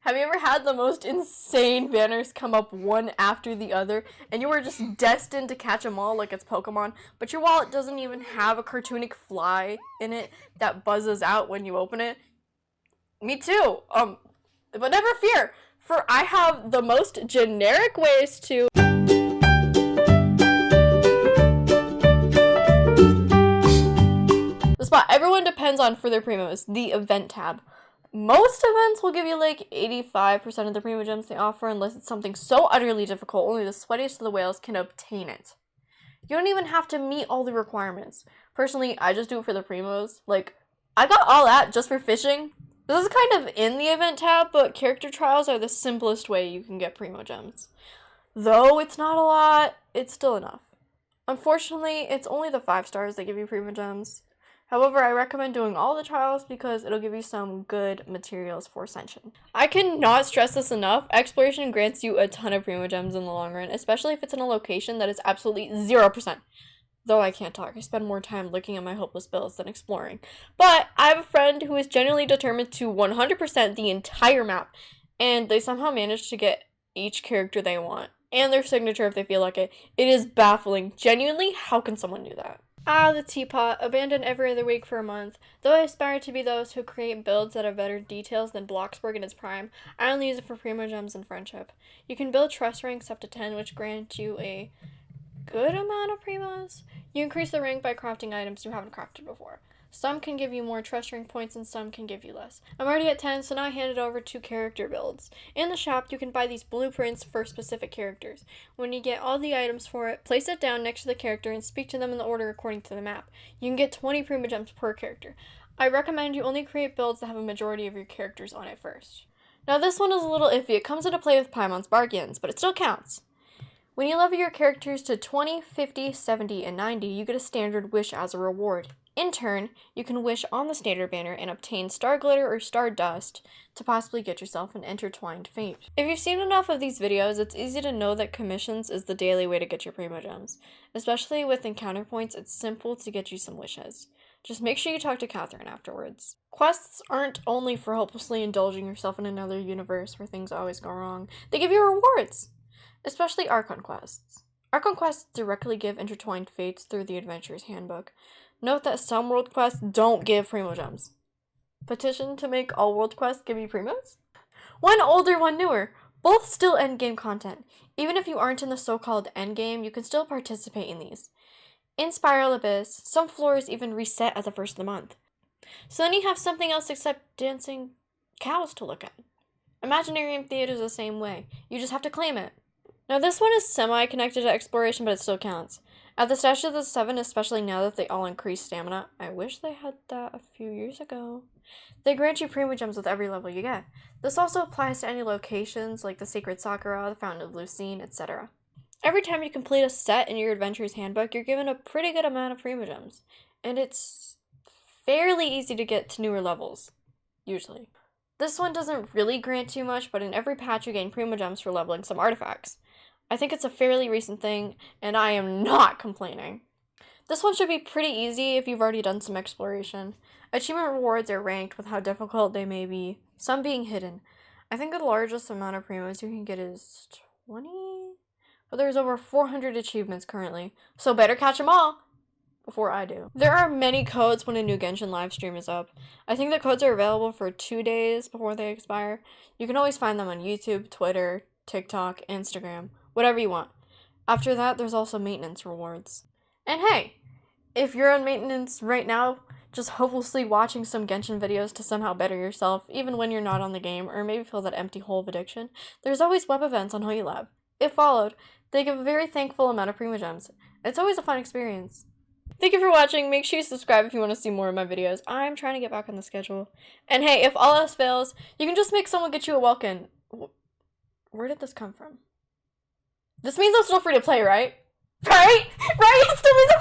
Have you ever had the most insane banners come up one after the other, and you were just destined to catch them all like it's Pokemon, but your wallet doesn't even have a cartoonic fly in it that buzzes out when you open it? Me too. But never fear, for I have the most generic ways to... The spot everyone depends on for their primos, the event tab. Most events will give you like 85% of the Primogems they offer unless it's something so utterly difficult only the sweatiest of the whales can obtain it. You don't even have to meet all the requirements. Personally, I just do it for the primos. Like, I got all that just for fishing. This is kind of in the event tab, but character trials are the simplest way you can get Primogems. Though it's not a lot, it's still enough. Unfortunately, it's only the 5 stars that give you Primogems. However, I recommend doing all the trials because it'll give you some good materials for Ascension. I cannot stress this enough. Exploration grants you a ton of Primogems in the long run, especially if it's in a location that is absolutely 0%. Though I can't talk, I spend more time looking at my hopeless builds than exploring. But I have a friend who is genuinely determined to 100% the entire map, and they somehow managed to get each character they want, and their signature if they feel like it. It is baffling. Genuinely, how can someone do that? Ah, the teapot, abandoned every other week for a month. Though I aspire to be those who create builds that have better details than Bloxburg in its prime, I only use it for Primogems and friendship. You can build trust ranks up to 10, which grant you a good amount of primos. You increase the rank by crafting items you haven't crafted before. Some can give you more trust rank points and some can give you less. I'm already at 10, so now I hand it over to character builds. In the shop, you can buy these blueprints for specific characters. When you get all the items for it, place it down next to the character and speak to them in the order according to the map. You can get 20 Primogems per character. I recommend you only create builds that have a majority of your characters on it first. Now this one is a little iffy. It comes into play with Paimon's bargains, but it still counts. When you level your characters to 20, 50, 70, and 90, you get a standard wish as a reward. In turn, you can wish on the standard banner and obtain star glitter or star dust to possibly get yourself an intertwined fate. If you've seen enough of these videos, it's easy to know that commissions is the daily way to get your Primogems. Especially with encounter points, it's simple to get you some wishes. Just make sure you talk to Catherine afterwards. Quests aren't only for hopelessly indulging yourself in another universe where things always go wrong. They give you rewards! Especially Archon quests. Archon quests directly give intertwined fates through the Adventurer's Handbook. Note that some world quests don't give Primogems. Petition to make all world quests give you primos? One older, one newer. Both still endgame content. Even if you aren't in the so-called endgame, you can still participate in these. In Spiral Abyss, some floors even reset at the first of the month. So then you have something else except dancing cows to look at. Imaginarium Theater is the same way. You just have to claim it. Now this one is semi-connected to exploration, but it still counts. At the Statue of the 7, especially now that they all increase stamina, I wish they had that a few years ago. They grant you Primogems with every level you get. This also applies to any locations like the Sacred Sakura, the Fountain of Lucine, etc. Every time you complete a set in your Adventurer's Handbook, you're given a pretty good amount of Primogems. And it's fairly easy to get to newer levels, usually. This one doesn't really grant too much, but in every patch you gain Primogems for leveling some artifacts. I think it's a fairly recent thing, and I am not complaining. This one should be pretty easy if you've already done some exploration. Achievement rewards are ranked with how difficult they may be, some being hidden. I think the largest amount of primos you can get is 20? But there's over 400 achievements currently, so better catch them all before I do. There are many codes when a new Genshin livestream is up. I think the codes are available for 2 days before they expire. You can always find them on YouTube, Twitter, TikTok, Instagram. Whatever you want. After that, there's also maintenance rewards. And hey, if you're on maintenance right now, just hopelessly watching some Genshin videos to somehow better yourself, even when you're not on the game, or maybe feel that empty hole of addiction, there's always web events on HoYoLab. If followed, they give a very thankful amount of Primogems. It's always a fun experience. Thank you for watching. Make sure you subscribe if you want to see more of my videos. I'm trying to get back on the schedule. And hey, if all else fails, you can just make someone get you a Welkin. Where did this come from? This means I'm still free to play, right? Right? Right? It still means I'm